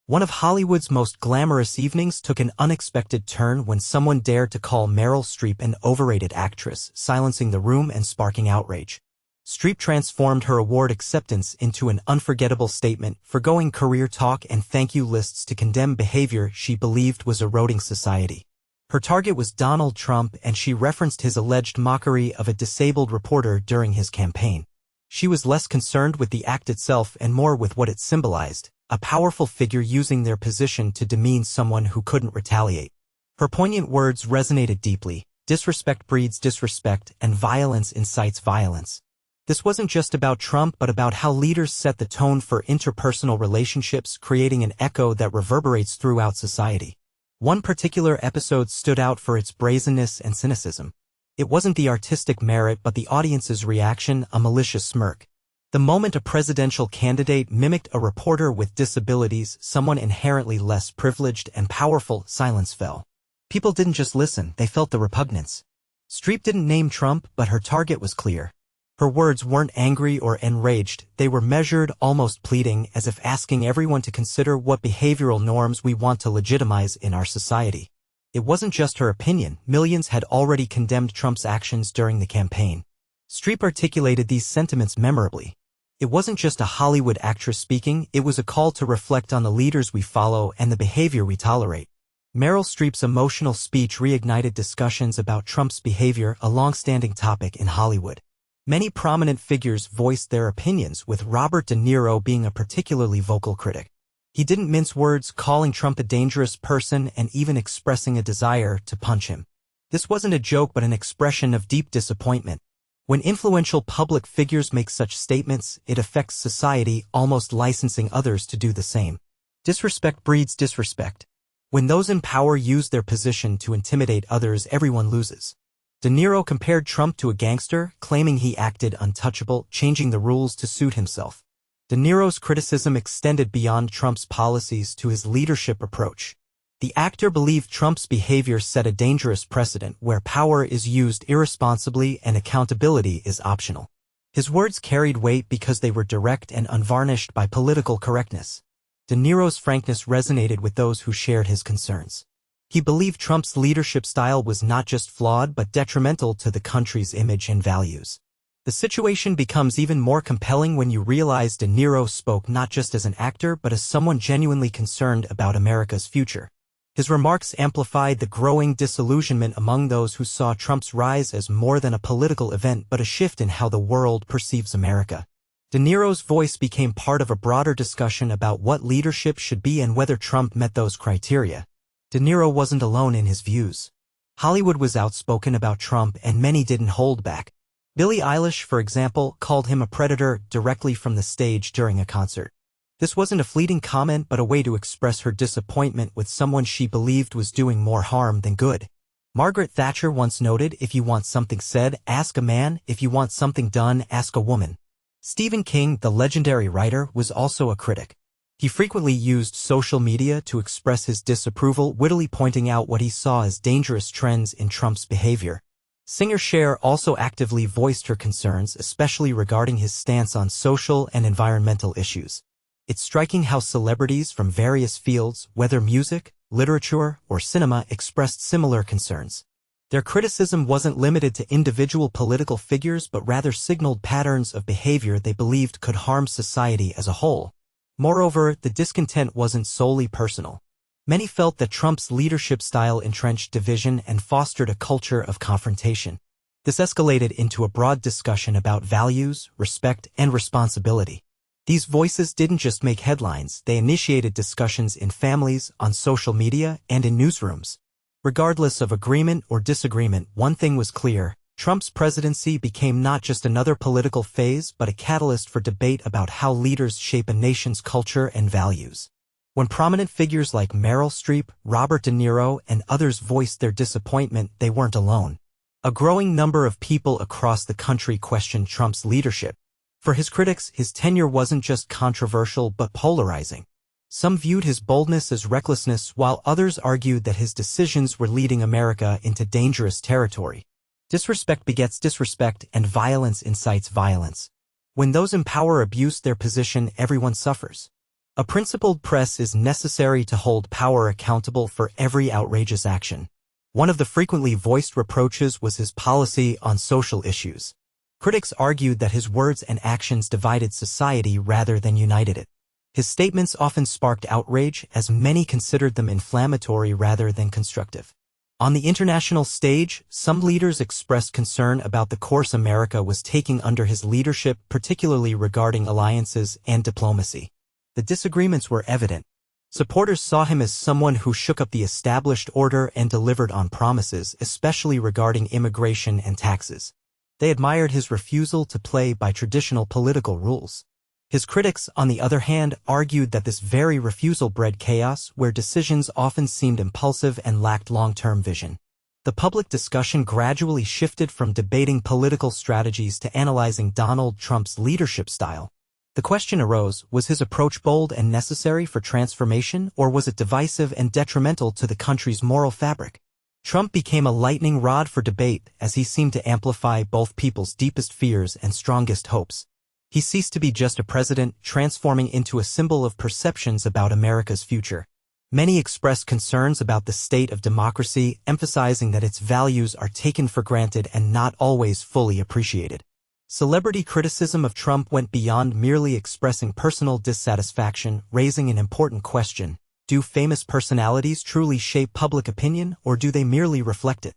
One of Hollywood's most glamorous evenings took an unexpected turn when someone dared to call Meryl Streep an overrated actress, silencing the room and sparking outrage. Streep transformed her award acceptance into an unforgettable statement, forgoing career talk and thank you lists to condemn behavior she believed was eroding society. Her target was Donald Trump, and she referenced his alleged mockery of a disabled reporter during his campaign. She was less concerned with the act itself and more with what it symbolized, a powerful figure using their position to demean someone who couldn't retaliate. Her poignant words resonated deeply. Disrespect breeds disrespect, and violence incites violence. This wasn't just about Trump but about how leaders set the tone for interpersonal relationships, creating an echo that reverberates throughout society. One particular episode stood out for its brazenness and cynicism. It wasn't the artistic merit but the audience's reaction, a malicious smirk. The moment a presidential candidate mimicked a reporter with disabilities, someone inherently less privileged and powerful, silence fell. People didn't just listen, they felt the repugnance. Streep didn't name Trump, but her target was clear. Her words weren't angry or enraged, they were measured, almost pleading, as if asking everyone to consider what behavioral norms we want to legitimize in our society. It wasn't just her opinion, millions had already condemned Trump's actions during the campaign. Streep articulated these sentiments memorably. It wasn't just a Hollywood actress speaking, it was a call to reflect on the leaders we follow and the behavior we tolerate. Meryl Streep's emotional speech reignited discussions about Trump's behavior, a long-standing topic in Hollywood. Many prominent figures voiced their opinions, with Robert De Niro being a particularly vocal critic. He didn't mince words, calling Trump a dangerous person and even expressing a desire to punch him. This wasn't a joke but an expression of deep disappointment. When influential public figures make such statements, it affects society, almost licensing others to do the same. Disrespect breeds disrespect. When those in power use their position to intimidate others, everyone loses. De Niro compared Trump to a gangster, claiming he acted untouchable, changing the rules to suit himself. De Niro's criticism extended beyond Trump's policies to his leadership approach. The actor believed Trump's behavior set a dangerous precedent where power is used irresponsibly and accountability is optional. His words carried weight because they were direct and unvarnished by political correctness. De Niro's frankness resonated with those who shared his concerns. He believed Trump's leadership style was not just flawed but detrimental to the country's image and values. The situation becomes even more compelling when you realize De Niro spoke not just as an actor but as someone genuinely concerned about America's future. His remarks amplified the growing disillusionment among those who saw Trump's rise as more than a political event but a shift in how the world perceives America. De Niro's voice became part of a broader discussion about what leadership should be and whether Trump met those criteria. De Niro wasn't alone in his views. Hollywood was outspoken about Trump and many didn't hold back. Billie Eilish, for example, called him a predator directly from the stage during a concert. This wasn't a fleeting comment but a way to express her disappointment with someone she believed was doing more harm than good. Margaret Thatcher once noted, "If you want something said, ask a man. If you want something done, ask a woman." Stephen King, the legendary writer, was also a critic. He frequently used social media to express his disapproval, wittily pointing out what he saw as dangerous trends in Trump's behavior. Singer Cher also actively voiced her concerns, especially regarding his stance on social and environmental issues. It's striking how celebrities from various fields, whether music, literature, or cinema, expressed similar concerns. Their criticism wasn't limited to individual political figures but rather signaled patterns of behavior they believed could harm society as a whole. Moreover, the discontent wasn't solely personal. Many felt that Trump's leadership style entrenched division and fostered a culture of confrontation. This escalated into a broad discussion about values, respect, and responsibility. These voices didn't just make headlines, they initiated discussions in families, on social media, and in newsrooms. Regardless of agreement or disagreement, one thing was clear: Trump's presidency became not just another political phase but a catalyst for debate about how leaders shape a nation's culture and values. When prominent figures like Meryl Streep, Robert De Niro, and others voiced their disappointment, they weren't alone. A growing number of people across the country questioned Trump's leadership. For his critics, his tenure wasn't just controversial but polarizing. Some viewed his boldness as recklessness while others argued that his decisions were leading America into dangerous territory. Disrespect begets disrespect and violence incites violence. When those in power abuse their position, everyone suffers. A principled press is necessary to hold power accountable for every outrageous action. One of the frequently voiced reproaches was his policy on social issues. Critics argued that his words and actions divided society rather than united it. His statements often sparked outrage, as many considered them inflammatory rather than constructive. On the international stage, some leaders expressed concern about the course America was taking under his leadership, particularly regarding alliances and diplomacy. The disagreements were evident. Supporters saw him as someone who shook up the established order and delivered on promises, especially regarding immigration and taxes. They admired his refusal to play by traditional political rules. His critics, on the other hand, argued that this very refusal bred chaos, where decisions often seemed impulsive and lacked long-term vision. The public discussion gradually shifted from debating political strategies to analyzing Donald Trump's leadership style. The question arose, was his approach bold and necessary for transformation, or was it divisive and detrimental to the country's moral fabric? Trump became a lightning rod for debate, as he seemed to amplify both people's deepest fears and strongest hopes. He ceased to be just a president, transforming into a symbol of perceptions about America's future. Many expressed concerns about the state of democracy, emphasizing that its values are taken for granted and not always fully appreciated. Celebrity criticism of Trump went beyond merely expressing personal dissatisfaction, raising an important question. Do famous personalities truly shape public opinion, or do they merely reflect it?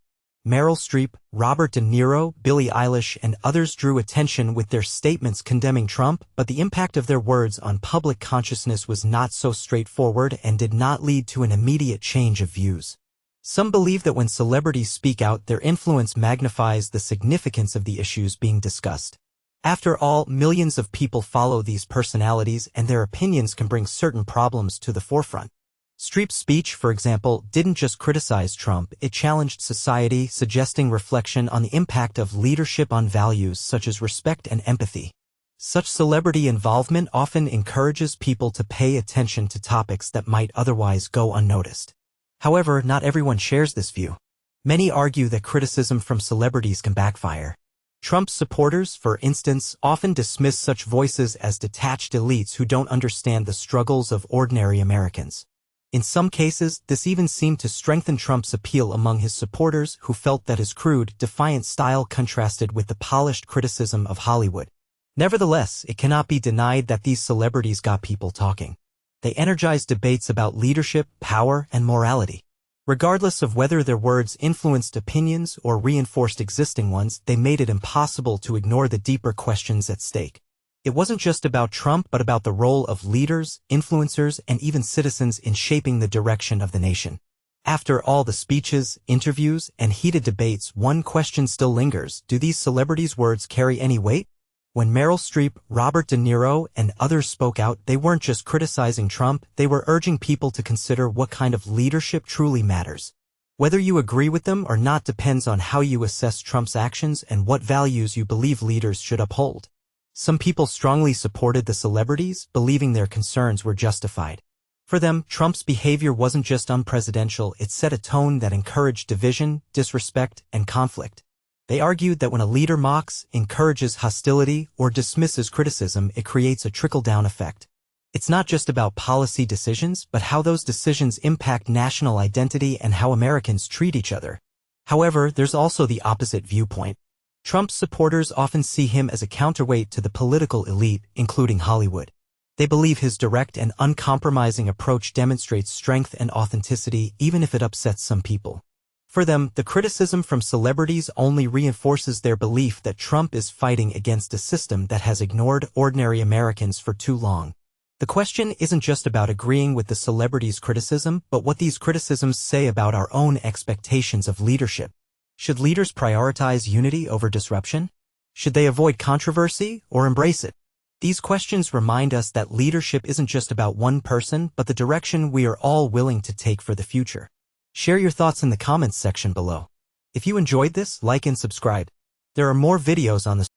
Meryl Streep, Robert De Niro, Billie Eilish, and others drew attention with their statements condemning Trump, but the impact of their words on public consciousness was not so straightforward and did not lead to an immediate change of views. Some believe that when celebrities speak out, their influence magnifies the significance of the issues being discussed. After all, millions of people follow these personalities, and their opinions can bring certain problems to the forefront. Streep's speech, for example, didn't just criticize Trump, it challenged society, suggesting reflection on the impact of leadership on values such as respect and empathy. Such celebrity involvement often encourages people to pay attention to topics that might otherwise go unnoticed. However, not everyone shares this view. Many argue that criticism from celebrities can backfire. Trump's supporters, for instance, often dismiss such voices as detached elites who don't understand the struggles of ordinary Americans. In some cases, this even seemed to strengthen Trump's appeal among his supporters, who felt that his crude, defiant style contrasted with the polished criticism of Hollywood. Nevertheless, it cannot be denied that these celebrities got people talking. They energized debates about leadership, power, and morality. Regardless of whether their words influenced opinions or reinforced existing ones, they made it impossible to ignore the deeper questions at stake. It wasn't just about Trump, but about the role of leaders, influencers, and even citizens in shaping the direction of the nation. After all the speeches, interviews, and heated debates, one question still lingers: do these celebrities' words carry any weight? When Meryl Streep, Robert De Niro, and others spoke out, they weren't just criticizing Trump, they were urging people to consider what kind of leadership truly matters. Whether you agree with them or not depends on how you assess Trump's actions and what values you believe leaders should uphold. Some people strongly supported the celebrities, believing their concerns were justified. For them, Trump's behavior wasn't just unpresidential, it set a tone that encouraged division, disrespect, and conflict. They argued that when a leader mocks, encourages hostility, or dismisses criticism, it creates a trickle-down effect. It's not just about policy decisions, but how those decisions impact national identity and how Americans treat each other. However, there's also the opposite viewpoint. Trump's supporters often see him as a counterweight to the political elite, including Hollywood. They believe his direct and uncompromising approach demonstrates strength and authenticity, even if it upsets some people. For them, the criticism from celebrities only reinforces their belief that Trump is fighting against a system that has ignored ordinary Americans for too long. The question isn't just about agreeing with the celebrities' criticism, but what these criticisms say about our own expectations of leadership. Should leaders prioritize unity over disruption? Should they avoid controversy or embrace it? These questions remind us that leadership isn't just about one person, but the direction we are all willing to take for the future. Share your thoughts in the comments section below. If you enjoyed this, like and subscribe. There are more videos on the